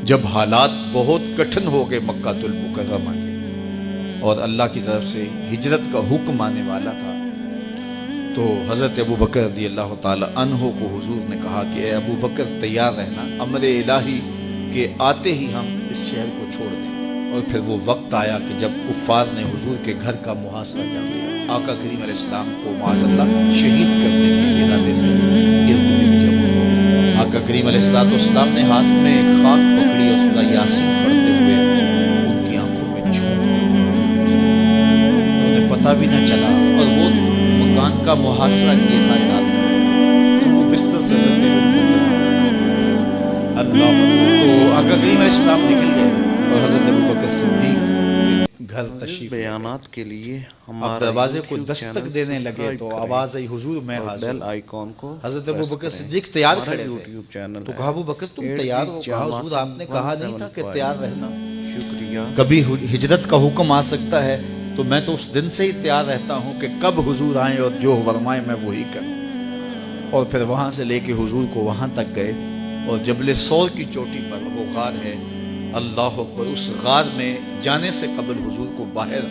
جب حالات بہت کٹھن ہو گئے مکہ المکرمہ کے اور اللہ کی طرف سے ہجرت کا حکم آنے والا تھا، تو حضرت ابو بکر رضی اللہ تعالی عنہ کو حضور نے کہا کہ اے ابو بکر تیار رہنا، امر الہی کے آتے ہی ہم اس شہر کو چھوڑ دیں۔ اور پھر وہ وقت آیا کہ جب کفار نے حضور کے گھر کا محاصرہ کر لیا، آقا کریم علیہ السلام کو معاذ اللہ شہید کرنے کے ارادے سے ارد گرد جمع ہو۔ آقا کریم علیہ السلام نے ہاتھ میں خاک پکڑی اور سورہ یاسین پڑھتے ہوئے ان کی آنکھوں میں جھونک دی، انہیں پتہ بھی نہ چلا، اور وہ مکان کا محاصرہ کیے ساری رات سب کو بستر سے رتے ہوئے اللہ۔ تو آقا کریم علیہ السلام نکل گئے اور حضرت ابوبکر صدیق کے گھر تشریف بیانات کے لیے اب دروازے کو دستک دینے لگے تو آواز آئی حضور میں حاضر۔ بیل آئیکن کو حضرت ابوبکر صدیق تیار کھڑے تھے، یوٹیوب چینل تو کہا ابوبکر تم تیار ہو؟ کہا حضور آپ نے کہا نہیں تھا کہ تیار رہنا؟ شکریہ۔ کبھی ہجرت کا حکم آ سکتا ہے تو میں تو اس دن سے ہی تیار رہتا ہوں کہ کب حضور آئیں اور جو فرمائیں میں وہی کروں۔ اور پھر وہاں سے لے کے حضور کو وہاں تک گئے، اور جبل سور کی چوٹی پر وہ غار ہے، اللہ اکبر، اس غار میں جانے سے قبل حضور کو باہر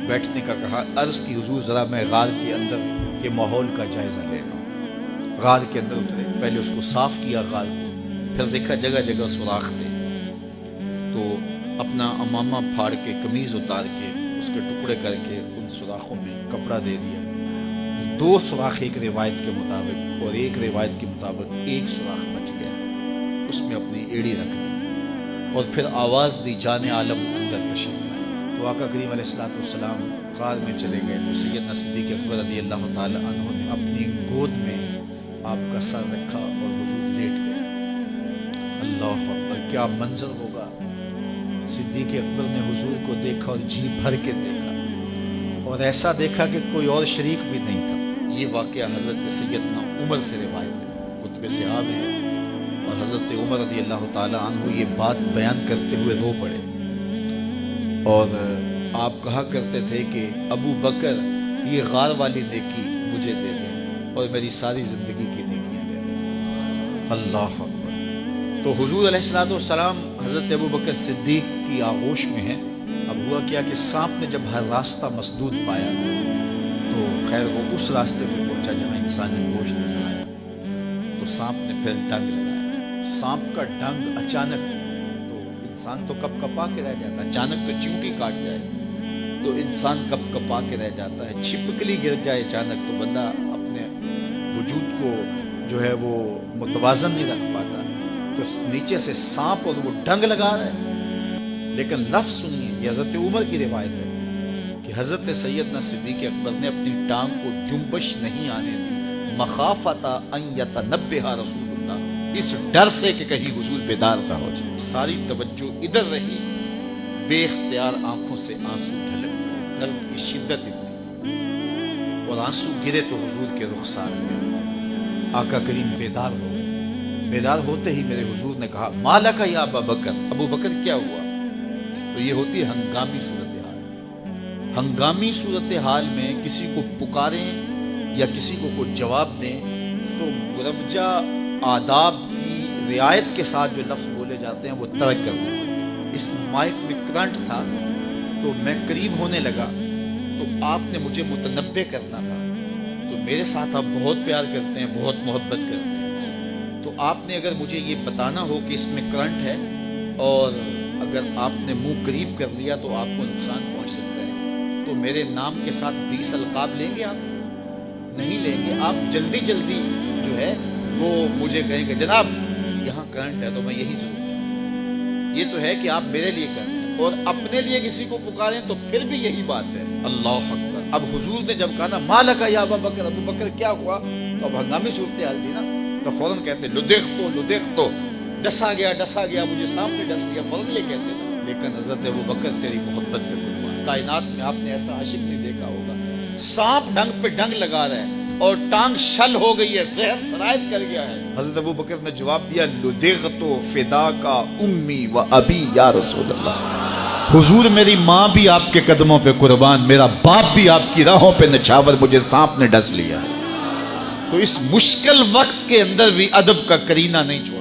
بیٹھنے کا کہا، عرض کی حضور ذرا میں غار کے اندر کے ماحول کا جائزہ لے لوں۔ غار کے اندر اترے، پہلے اس کو صاف کیا غار کو، پھر دیکھا جگہ جگہ سوراخ تھے، تو اپنا امامہ پھاڑ کے قمیض اتار کے اس کے ٹکڑے کر کے ان سوراخوں میں کپڑا دے دیا۔ دو سوراخ ایک روایت کے مطابق اور ایک روایت کے مطابق ایک سوراخ بچ گیا، اس میں اپنی ایڑی رکھ دی، اور پھر آواز دی جان عالم اندر تشریف لائے۔ تو آقا کریم علیہ السلام غار میں چلے گئے، تو سیدنا صدیق اکبر رضی اللہ تعالی عنہ نے اپنی گود میں آپ کا سر رکھا اور حضور لیٹ گئے۔ اللہ اکبر، کیا منظر ہوگا! صدیق اکبر نے حضور کو دیکھا اور جی بھر کے دیکھا، اور ایسا دیکھا کہ کوئی اور شریک بھی نہیں تھا۔ یہ واقعہ حضرت سیدنا عمر سے روایت ہے، کتب صحابہ ہے، اور حضرت عمر رضی اللہ تعالی عنہ یہ بات بیان کرتے ہوئے رو پڑے، اور آپ کہا کرتے تھے کہ ابو بکر یہ غار والی نیکی مجھے دے دیں اور میری ساری زندگی کی نیکیاں دے دیں۔ اللہ اکبر۔ تو حضور علیہ السلام حضرت ابو بکر صدیق کی آغوش میں ہیں۔ اب ہوا کیا کہ سانپ نے جب ہر راستہ مسدود پایا تو خیر وہ اس راستے پہ پہنچا جہاں انسانی گوشت نظر آیا، تو سانپ نے پھر ڈنگ لگایا۔ سانپ کا ڈنگ اچانک، تو انسان تو کپ کپا کے رہ جاتا ہے، اچانک تو چیونٹی کاٹ جائے تو انسان کپ کپا کے رہ جاتا ہے، چھپکلی گر جائے اچانک تو بندہ اپنے وجود کو جو ہے وہ متوازن نہیں رکھ پاتا، تو نیچے سے سانپ اور وہ ڈنگ لگا رہا ہے۔ لیکن لفظ سنیے، یہ حضرت عمر کی روایت ہے کہ حضرت سیدنا صدیق اکبر نے اپنی ٹانگ کو جنبش نہیں آنے دی، مخافت ان یتنبہ رسول اللہ، اس ڈر سے کہ کہیں حضور بیدار نہ ہو جائے۔ ساری توجہ ادھر رہی، بے اختیار آنکھوں سے آنسو ڈھلک پڑے، درد کی شدت اتنی تھی، اور آنسو گرے تو حضور کے رخسار میں آقا کریم بیدار ہو گئے۔ بیدار ہوتے ہی میرے حضور نے کہا، مالک یا ابا بکر، ابو بکر کیا ہوا؟ تو یہ ہوتی ہے ہنگامی صورتحال۔ ہنگامی صورتحال میں کسی کو پکاریں یا کسی کو کوئی جواب دیں تو مروجہ آداب کی رعایت کے ساتھ جو لفظ بولے جاتے ہیں وہ ترک کر دیں۔ اس مائک میں کرنٹ تھا تو میں قریب ہونے لگا، تو آپ نے مجھے متنبہ کرنا تھا، تو میرے ساتھ آپ بہت پیار کرتے ہیں، بہت محبت کرتے ہیں، تو آپ نے اگر مجھے یہ بتانا ہو کہ اس میں کرنٹ ہے اور اگر آپ نے منہ قریب کر لیا تو آپ کو نقصان پہنچ سکتا ہے، تو میرے نام کے ساتھ 20 القاب لیں گے؟ آپ نہیں لیں گے، آپ جلدی جلدی جو ہے وہ مجھے کہیں گے جناب یہاں کرنٹ ہے، تو میں یہی ضرور چاہوں۔ یہ تو ہے کہ آپ میرے لیے کریں، اور اپنے لیے کسی کو پکاریں تو پھر بھی یہی بات ہے۔ اللہ اکبر۔ اب حضور نے جب کہا نا مالک یا ابا بکر، ابو بکر کیا ہوا، تو اب ہنگامی صورتحال تھی نا، تو فوراً کہتے لدغت تو ڈسا گیا مجھے سانپ نے ڈس لیا، فوراً یہ کہتے تھے۔ لیکن حضرت ابو بکر تیری محبت پہ قربان، کائنات میں آپ نے ایسا عاشق نہیں دیکھا ہوگا، سانپ ڈنگ پہ ڈنگ لگا رہا ہے اور ٹانگ شل ہو گئی ہے، زہر سرایت کر گیا ہے۔ حضرت ابو بکر نے جواب دیا، لدغت فداک امی و ابی یا رسول اللہ، حضور میری ماں بھی آپ کے قدموں پہ قربان، میرا باپ بھی آپ کی راہوں پہ نچھاور، مجھے سانپ نے ڈس لیا ہے۔ تو اس مشکل وقت کے اندر بھی ادب کا کرینہ نہیں چھوڑا۔